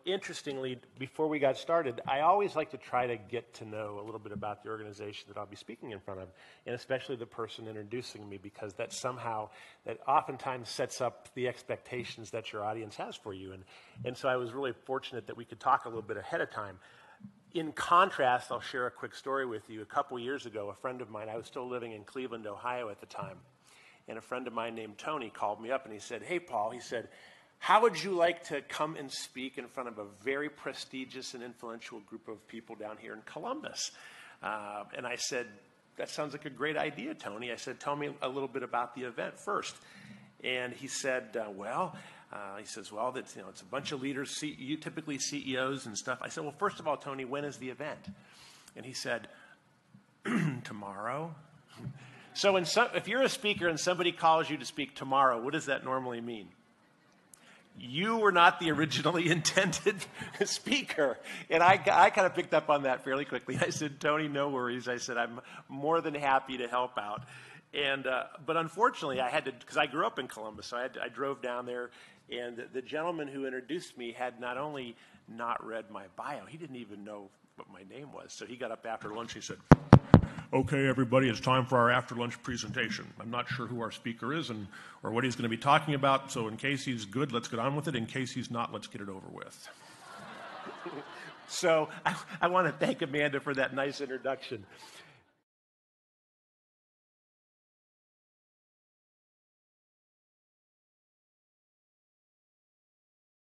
interestingly, before we got started, I always like to try to get to know a little bit about the organization that I'll be speaking in front of, and especially the person introducing me, because that oftentimes sets up the expectations that your audience has for you. And so I was really fortunate that we could talk a little bit ahead of time. In contrast, I'll share a quick story with you. A couple years ago, a friend of mine, I was still living in Cleveland, Ohio at the time, and a friend of mine named Tony called me up and he said, "Hey, Paul," he said, "how would you like to come and speak in front of a very prestigious and influential group of people down here in Columbus?" And I said, "That sounds like a great idea, Tony." I said, "Tell me a little bit about the event first." And he said, he says, "Well, it's a bunch of leaders, typically CEOs and stuff." I said, "Well, first of all, Tony, when is the event?" And he said, "Tomorrow." So if you're a speaker and somebody calls you to speak tomorrow, what does that normally mean? You were not the originally intended speaker. And I kind of picked up on that fairly quickly. I said, "Tony, no worries." I said, "I'm more than happy to help out." But unfortunately, I had to, because I grew up in Columbus, so I drove down there, and the gentleman who introduced me had not only not read my bio, he didn't even know what my name was. So he got up after lunch, he said, "Okay, everybody, it's time for our after-lunch presentation. I'm not sure who our speaker is or what he's going to be talking about, so in case he's good, let's get on with it. In case he's not, let's get it over with." So I want to thank Amanda for that nice introduction.